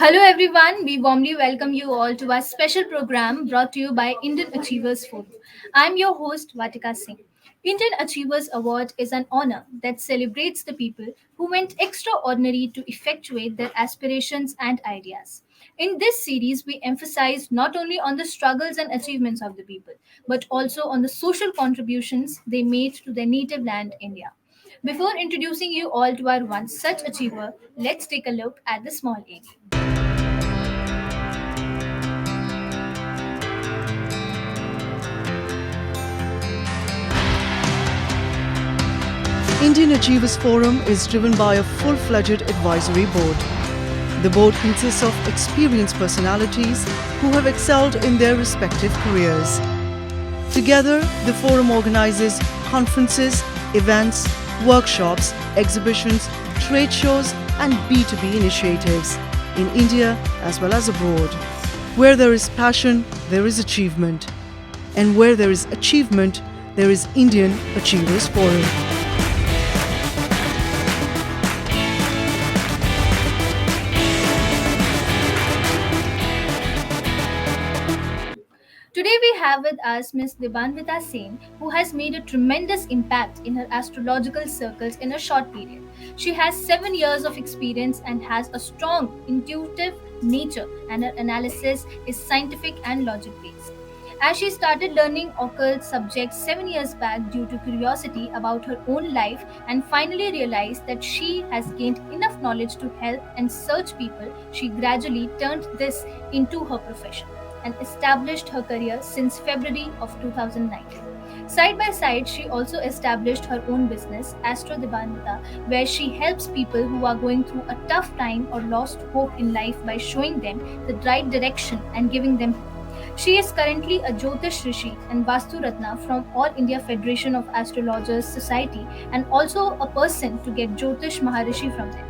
Hello, everyone. We warmly welcome you all to our special program brought to you by Indian Achievers Forum. I'm your host, Vatika Singh. Indian Achievers Award is an honor that celebrates the people who went extraordinary to effectuate their aspirations and ideas. In this series, we emphasize not only on the struggles and achievements of the people, but also on the social contributions they made to their native land, India. Before introducing you all to our one such achiever, let's take a look at the small A. Indian Achievers Forum is driven by a full-fledged advisory board. The board consists of experienced personalities who have excelled in their respective careers. Together, the forum organizes conferences, events, workshops, exhibitions, trade shows, and B2B initiatives in India as well as abroad. Where there is passion, there is achievement. And where there is achievement, there is Indian Achievers Forum. Today we have with us Ms. Dibanvita Sen, who has made a tremendous impact in her astrological circles in a short period. She has 7 years of experience and has a strong intuitive nature, and her analysis is scientific and logic based. As she started learning occult subjects 7 years back due to curiosity about her own life and finally realized that she has gained enough knowledge to help and search people, she gradually turned this into her profession and established her career since February of 2019. Side by side, she also established her own business, Astro Dibanvita, where she helps people who are going through a tough time or lost hope in life by showing them the right direction and giving them hope. She is currently a Jyotish Rishi and Vastu Ratna from All India Federation of Astrologers Society and also a person to get Jyotish Maharishi from them.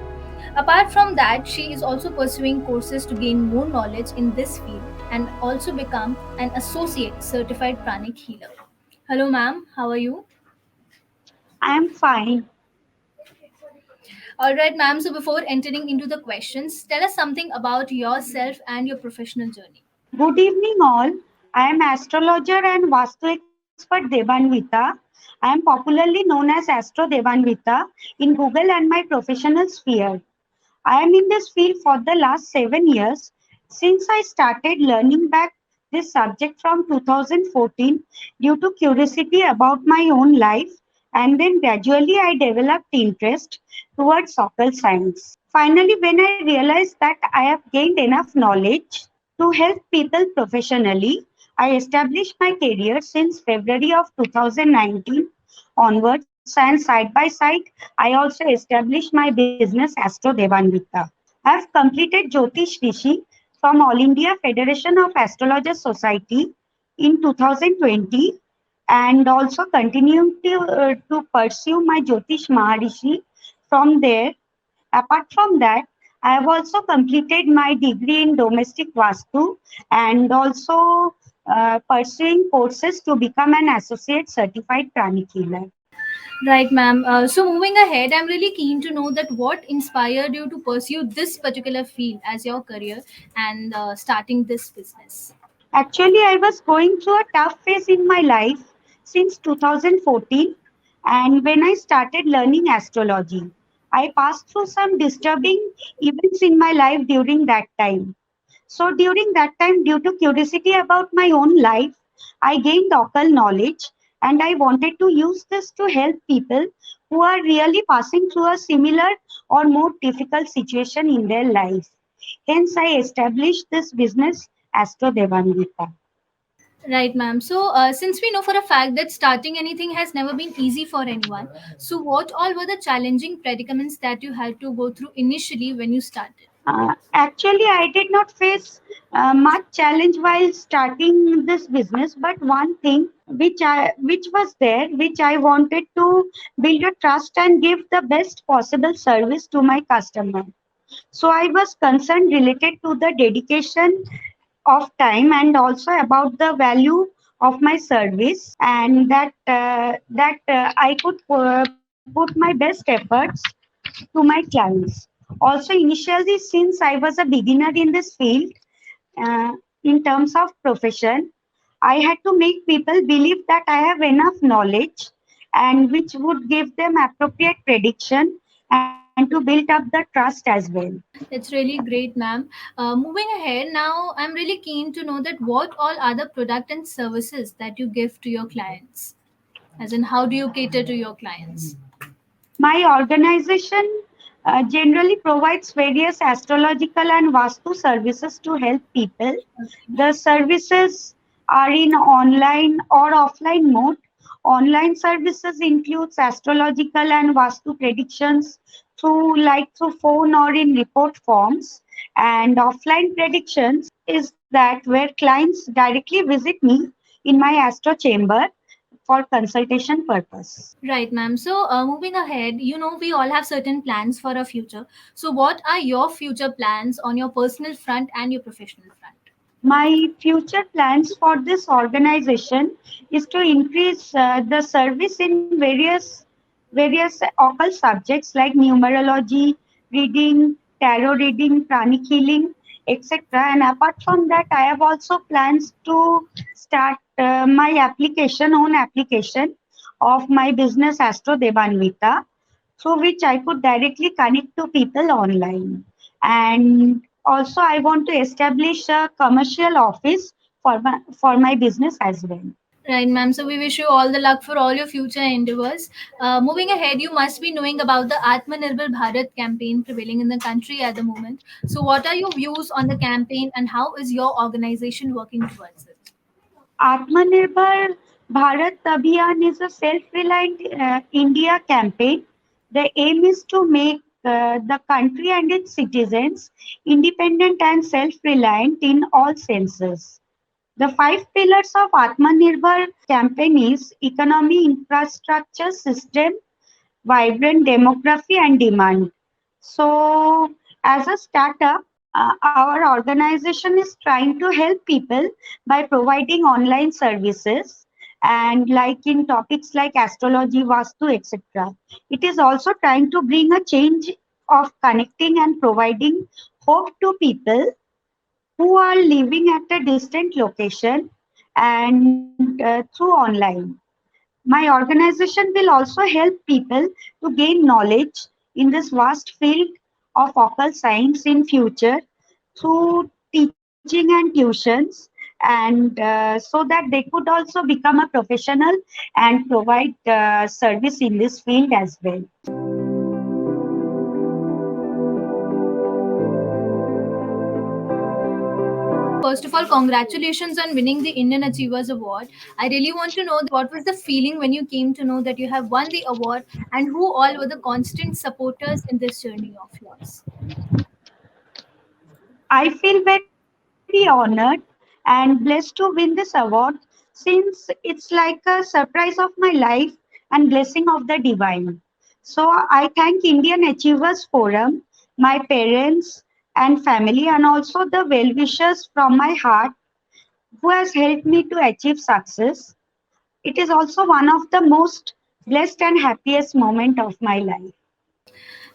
Apart from that, she is also pursuing courses to gain more knowledge in this field and also become an associate certified pranic healer. Hello, ma'am. How are you? I am fine. All right, ma'am. So, before entering into the questions, tell us something about yourself and your professional journey. Good evening, all. I am astrologer and Vastu expert Devanvita. I am popularly known as Astro Devanvita in Google and my professional sphere. I am in this field for the last 7 years since I started learning back this subject from 2014 due to curiosity about my own life, and then gradually I developed interest towards occult science. Finally, when I realized that I have gained enough knowledge to help people professionally, I established my career since February of 2019 onwards, and side by side, I also established my business Astro Devanvita. I have completed Jyotish Rishi from All India Federation of Astrologers Society in 2020 and also continuing to pursue my Jyotish Maharishi from there. Apart from that, I have also completed my degree in domestic Vastu and also pursuing courses to become an associate certified pranic healer. Right, ma'am. So, moving ahead, I'm really keen to know that what inspired you to pursue this particular field as your career and starting this business. Actually, I was going through a tough phase in my life since 2014, and when I started learning astrology, I passed through some disturbing events in my life during that time. So, during that time, due to curiosity about my own life, I gained occult knowledge and I wanted to use this to help people who are really passing through a similar or more difficult situation in their life. Hence, I established this business, Astro Devanvita. Right, ma'am. So, since we know for a fact that starting anything has never been easy for anyone, so what all were the challenging predicaments that you had to go through initially when you started? Actually, I did not face much challenge while starting this business, but one thing which was there, which I wanted to build a trust and give the best possible service to my customer. So I was concerned related to the dedication of time and also about the value of my service, and that I could put my best efforts to my clients. Also, initially, since I was a beginner in this field, uh, in terms of profession, I had to make people believe that I have enough knowledge and which would give them appropriate prediction and to build up the trust as well. That's really great, ma'am. Moving ahead, now I'm really keen to know that what all are the product and services that you give to your clients? As in, how do you cater to your clients? My organization generally provides various astrological and Vastu services to help people. The services are in online or offline mode. Online services includes astrological and Vastu predictions through phone or in report forms. And offline predictions is that where clients directly visit me in my astro chamber for consultation purpose. Right, ma'am. So, moving ahead, we all have certain plans for our future. So, what are your future plans on your personal front and your professional front? My future plans for this organization is to increase the service in various occult subjects like numerology, reading, tarot reading, pranic healing, etc. And apart from that, I have also plans to start my own application of my business Astro Devanvita, through which I could directly connect to people online. And also, I want to establish a commercial office for my business as well. Right, ma'am. So, we wish you all the luck for all your future endeavors. Moving ahead, you must be knowing about the Atmanirbhar Bharat campaign prevailing in the country at the moment. So, what are your views on the campaign and how is your organization working towards it? Atmanirbhar Bharat Abhiyan is a self-reliant India campaign. The aim is to make the country and its citizens independent and self-reliant in all senses. The five pillars of Atmanirbhar campaign is economy, infrastructure, system, vibrant demography and demand. So, as a startup, our organization is trying to help people by providing online services and like in topics like astrology, Vastu, etc. It is also trying to bring a change of connecting and providing hope to people who are living at a distant location and through online. My organization will also help people to gain knowledge in this vast field of occult science in future through teaching and tuitions and so that they could also become a professional and provide service in this field as well. First of all, congratulations on winning the Indian Achievers Award. I really want to know what was the feeling when you came to know that you have won the award and who all were the constant supporters in this journey of yours. I feel very honored and blessed to win this award since it's like a surprise of my life and blessing of the divine. So I thank Indian Achievers Forum, my parents and family, and also the well wishers from my heart who has helped me to achieve success. It is also one of the most blessed and happiest moment of my life.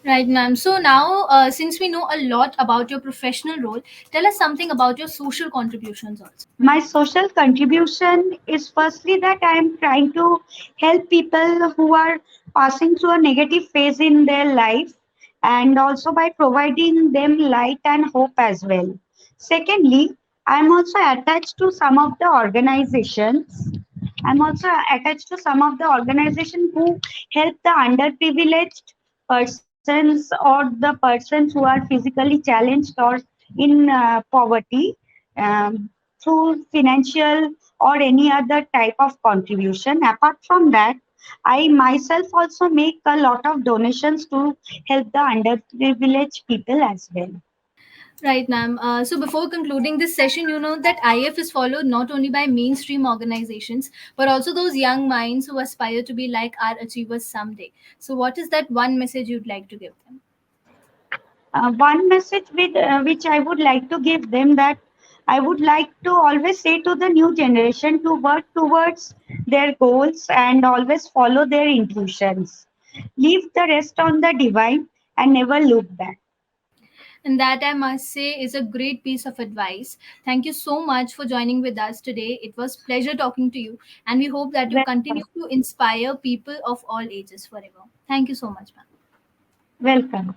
Right, ma'am. So now, since we know a lot about your professional role, tell us something about your social contributions also. My social contribution is firstly that I am trying to help people who are passing through a negative phase in their life and also by providing them light and hope as well. Secondly, I am also attached to some of the organizations. I'm also attached to some of the organizations who help the underprivileged persons or the persons who are physically challenged or in poverty through financial or any other type of contribution. Apart from that, I myself also make a lot of donations to help the underprivileged people as well. Right, ma'am. So before concluding this session, you know that IF is followed not only by mainstream organizations, but also those young minds who aspire to be like our achievers someday. So what is that one message you'd like to give them? One message which I would like to give them that I would like to always say to the new generation to work towards their goals and always follow their intuitions. Leave the rest on the divine and never look back. And that, I must say, is a great piece of advice. Thank you so much for joining with us today. It was pleasure talking to you, and we hope that you Welcome. continue to inspire people of all ages forever. Thank you so much, ma'am. Welcome.